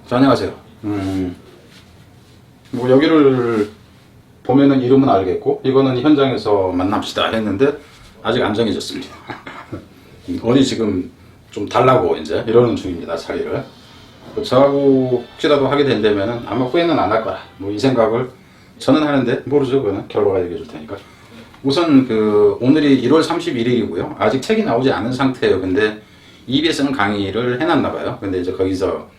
자, 안녕하세요. 뭐 여기를 보면은 이름은 알겠고, 이거는 현장에서 만납시다 했는데 아직 안 정해졌습니다. 어디 지금 좀 달라고 이제 이러는 중입니다, 자리를. 저하고 혹시라도 하게 된다면은 아마 후회는 안 할 거라. 뭐 이 생각을 저는 하는데 모르죠. 그거는 결과가 얘기해 줄 테니까. 우선 오늘이 1월 31일이고요. 아직 책이 나오지 않은 상태예요. 근데 EBS는 강의를 해놨나 봐요. 근데 이제 거기서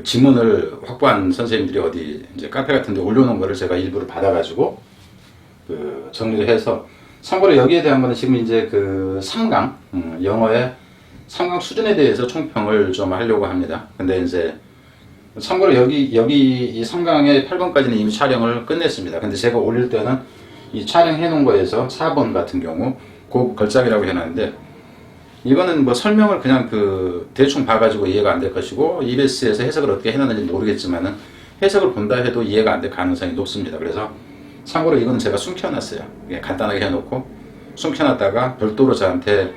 지문을 확보한 선생님들이 어디 이제 카페 같은 데 올려놓은 거를 제가 일부러 받아가지고 정리를 해서, 참고로 여기에 대한 거는 지금 이제 3강 영어의 3강 수준에 대해서 총평을 좀 하려고 합니다. 근데 이제 참고로 여기 이 3강의 8번까지는 이미 촬영을 끝냈습니다. 근데 제가 올릴 때는 이 촬영해 놓은 거에서 4번 같은 경우 그 걸작이라고 해놨는데, 이거는 뭐 설명을 그냥 대충 봐가지고 이해가 안 될 것이고, EBS에서 해석을 어떻게 해놨는지 모르겠지만은 해석을 본다 해도 이해가 안 될 가능성이 높습니다. 그래서 참고로 이거는 제가 숨겨놨어요. 간단하게 해놓고 숨겨놨다가 별도로 저한테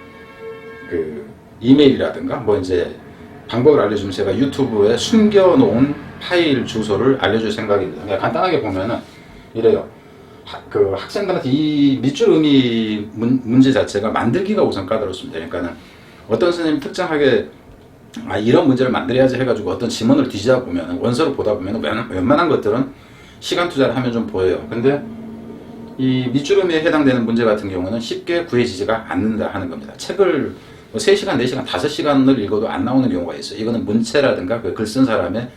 이메일이라든가 뭐 이제 방법을 알려주면 제가 유튜브에 숨겨놓은 파일 주소를 알려줄 생각입니다. 그냥 간단하게 보면은 이래요. 학생들한테 이 밑줄 의미 문제 자체가 만들기가 우선 까다롭습니다. 그러니까는 어떤 선생님이 특정하게 이런 문제를 만들어야지 해가지고 어떤 지문을 뒤지다 보면, 원서를 보다 보면 웬만한 것들은 시간 투자를 하면 좀 보여요. 근데 이 밑줄 의미에 해당되는 문제 같은 경우는 쉽게 구해지지가 않는다 하는 겁니다. 책을 3시간, 4시간, 5시간을 읽어도 안 나오는 경우가 있어요. 이거는 문체라든가 글 쓴 사람의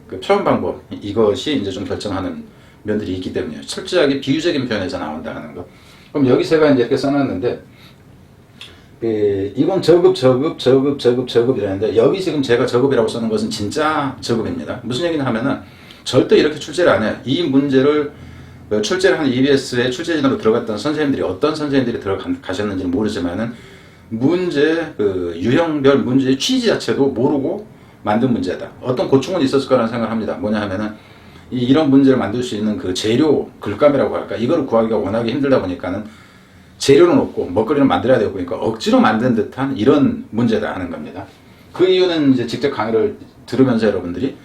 표현 방법, 이것이 이제 좀 결정하는 면들이 있기 때문에 철저하게 비유적인 표현에서 나온다 하는 거. 그럼 여기 제가 이제 이렇게 써놨는데, 이건 저급이라는데, 여기 지금 제가 저급이라고 써놓은 것은 진짜 저급입니다. 무슨 얘기냐 하면은 절대 이렇게 출제를 안 해요. 이 문제를 출제를 한 EBS의 출제진으로 들어갔던 선생님들이 어떤 선생님들이 들어가셨는지는 모르지만은 문제 유형별 문제의 취지 자체도 모르고 만든 문제다. 어떤 고충은 있었을 거라는 생각을 합니다. 뭐냐 하면은 이런 문제를 만들 수 있는 재료, 글감이라고 할까, 이거를 구하기가 워낙에 힘들다 보니까는 재료는 없고 먹거리는 만들어야 되고, 그러니까 억지로 만든 듯한 이런 문제다 하는 겁니다. 그 이유는 이제 직접 강의를 들으면서 여러분들이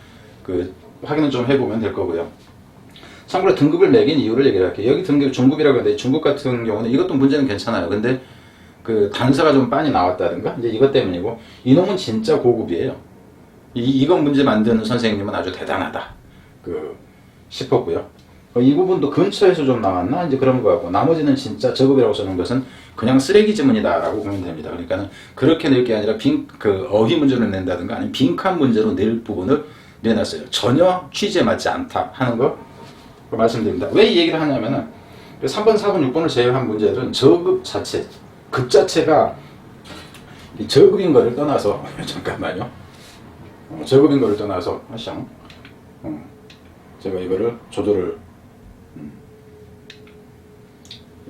확인을 좀 해보면 될 거고요. 참고로 등급을 매긴 이유를 얘기를 할게요. 여기 등급 중급이라고 하는데, 중급 같은 경우는 이것도 문제는 괜찮아요. 근데 단서가 좀 빤히 나왔다든가 이제 이것 때문이고, 이놈은 진짜 고급이에요. 이건 문제 만드는 선생님은 아주 대단하다 싶었고요. 이 부분도 근처에서 좀 나왔나 이제 그런 거 같고, 나머지는 진짜 저급이라고 써놓은 것은 그냥 쓰레기 지문이다라고 보면 됩니다. 그러니까는 그렇게 낼 게 아니라 어휘 문제를 낸다든가 아니면 빈칸 문제로 낼 부분을 내놨어요. 전혀 취지에 맞지 않다 하는 거 말씀드립니다. 왜 이 얘기를 하냐면은 3번, 4번, 6번을 제외한 문제들은 저급 자체, 급 자체가 저급인 거를 떠나서 잠깐만요. 저급인 거를 떠나서 제가 이거를 조절을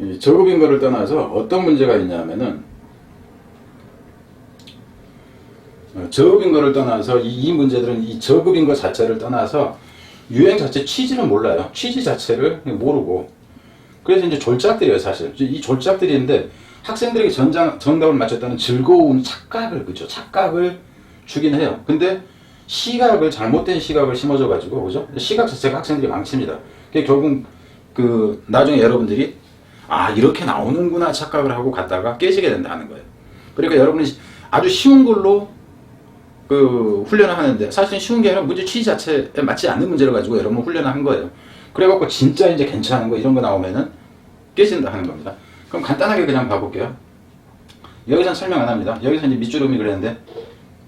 이 저급인 거를 떠나서 어떤 문제가 있냐면은, 저급인 거를 떠나서 이 문제들은 이 저급인 것 자체를 떠나서 유행 자체 취지를 몰라요. 취지 자체를 모르고, 그래서 이제 졸작들이에요. 사실 이 졸작들인데, 학생들에게 정답을 맞췄다는 즐거운 착각을, 그죠? 착각을 주긴 해요. 근데 잘못된 시각을 심어줘 가지고, 그죠? 시각 자체가 학생들이 망칩니다. 결국 나중에 여러분들이 이렇게 나오는구나 착각을 하고 갔다가 깨지게 된다는 거예요. 그러니까 여러분이 아주 쉬운 걸로 훈련을 하는데, 사실은 쉬운 게 아니라 문제 취지 자체에 맞지 않는 문제를 가지고 여러분 훈련을 한 거예요. 그래갖고 진짜 이제 괜찮은 거 이런 거 나오면은 깨진다 하는 겁니다. 그럼 간단하게 그냥 봐볼게요. 여기서는 설명 안 합니다. 여기서 이제 밑줄 의미 그랬는데,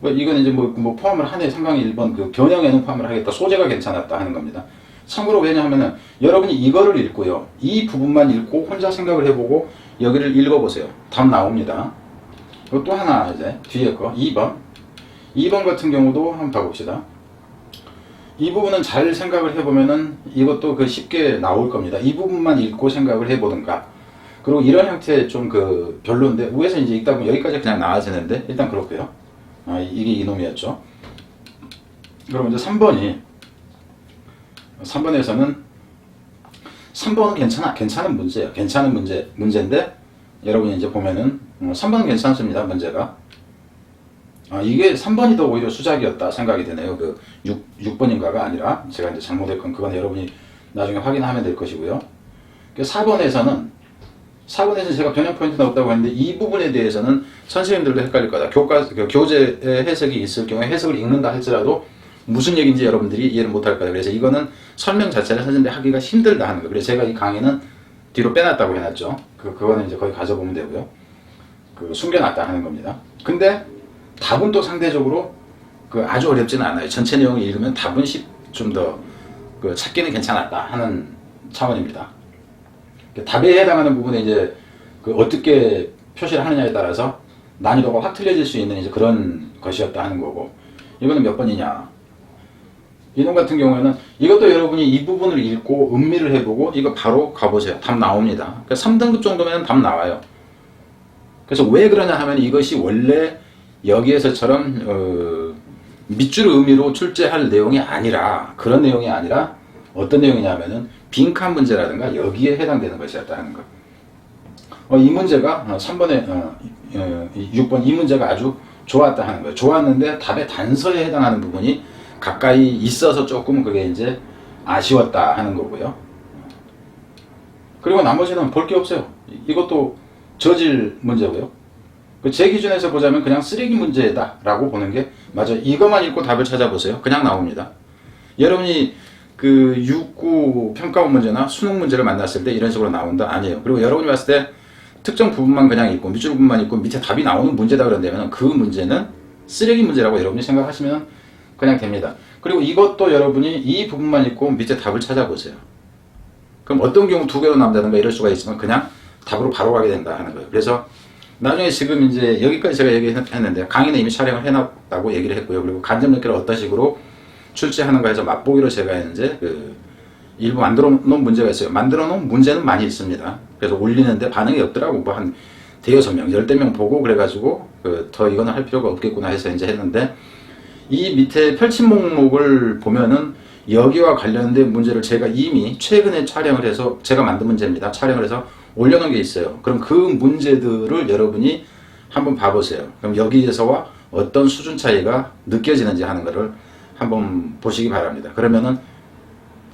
이건 이제 포함을 하네. 3강의 1번 변형에는 포함을 하겠다. 소재가 괜찮았다 하는 겁니다. 참고로 왜냐하면은 여러분이 이거를 읽고요, 이 부분만 읽고 혼자 생각을 해보고 여기를 읽어보세요. 답 나옵니다. 또 하나 이제 뒤에 거 2번 같은 경우도 한번 봐봅시다. 이 부분은 잘 생각을 해보면은 이것도 쉽게 나올 겁니다. 이 부분만 읽고 생각을 해보든가. 그리고 이런 형태의 좀 별로인데, 위에서 이제 읽다 보면 여기까지 그냥 나와지는데, 일단 그렇고요. 이게 이놈이었죠. 그럼 이제 3번에서는 3번은 괜찮은 문제예요. 괜찮은 문제인데, 여러분이 이제 보면은 3번은 괜찮습니다. 문제가 이게 3번이 더 오히려 수작이었다 생각이 되네요. 6번인가가 아니라 제가 이제 잘못했건 그건 여러분이 나중에 확인하면 될 것이고요. 4번에서는 제가 변형 포인트가 없다고 했는데 이 부분에 대해서는 선생님들도 헷갈릴 거다. 교재에 해석이 있을 경우에 해석을 읽는다 할지라도 무슨 얘기인지 여러분들이 이해를 못할 거다. 그래서 이거는 설명 자체를 사전에 하기가 힘들다 하는 거예요. 그래서 제가 이 강의는 뒤로 빼놨다고 해놨죠. 그거는 이제 거기 가져보면 되고요. 숨겨놨다 하는 겁니다. 근데 답은 또 상대적으로 아주 어렵지는 않아요. 전체 내용을 읽으면 답은 좀 더 찾기는 괜찮았다 하는 차원입니다. 답에 해당하는 부분에 이제 어떻게 표시를 하느냐에 따라서 난이도가 확 틀려질 수 있는 이제 그런 것이었다 하는 거고, 이거는 몇 번이냐. 이놈 같은 경우에는 이것도 여러분이 이 부분을 읽고 음미를 해보고 이거 바로 가보세요. 답 나옵니다. 3등급 정도면 답 나와요. 그래서 왜 그러냐 하면 이것이 원래 여기에서처럼 밑줄 의미로 출제할 내용이 아니라, 그런 내용이 아니라 어떤 내용이냐면은 빈칸 문제라든가 여기에 해당되는 것이었다 하는 거. 이 문제가 3번에 6번 이 문제가 아주 좋았다 하는 거예요. 좋았는데 답의 단서에 해당하는 부분이 가까이 있어서 조금 그게 이제 아쉬웠다 하는 거고요. 그리고 나머지는 볼 게 없어요. 이것도 저질 문제고요. 제 기준에서 보자면 그냥 쓰레기 문제다라고 보는 게 맞아요. 이것만 읽고 답을 찾아보세요. 그냥 나옵니다. 여러분이 6구 평가원 문제나 수능 문제를 만났을 때 이런 식으로 나온다? 아니에요. 그리고 여러분이 봤을 때 특정 부분만 그냥 읽고 밑줄 부분만 읽고 밑에 답이 나오는 문제다 그런다면 그 문제는 쓰레기 문제라고 여러분이 생각하시면 그냥 됩니다. 그리고 이것도 여러분이 이 부분만 읽고 밑에 답을 찾아보세요. 그럼 어떤 경우 2개로 남다든가 이럴 수가 있지만 그냥 답으로 바로 가게 된다 하는 거예요. 그래서 나중에 지금 이제 여기까지 제가 얘기했는데 강의는 이미 촬영을 해놨다고 얘기를 했고요. 그리고 간접연결을 어떤 식으로 출제하는가 해서 맛보기로 제가 이제 일부 만들어 놓은 문제가 있어요. 만들어 놓은 문제는 많이 있습니다. 그래서 올리는데 반응이 없더라고. 뭐 한 대여섯 명, 10명 보고 그래가지고 더 이거는 할 필요가 없겠구나 해서 이제 했는데, 이 밑에 펼친 목록을 보면은 여기와 관련된 문제를 제가 이미 최근에 촬영을 해서 제가 만든 문제입니다. 촬영을 해서 올려놓은 게 있어요. 그럼 그 문제들을 여러분이 한번 봐보세요. 그럼 여기에서와 어떤 수준 차이가 느껴지는지 하는 것을 한번 보시기 바랍니다. 그러면은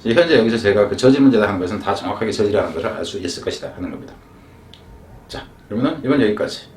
현재 여기서 제가 저질 문제다 하는 것은 다 정확하게 저질이라는 것을 알 수 있을 것이다 하는 겁니다. 자, 그러면은 이건 여기까지.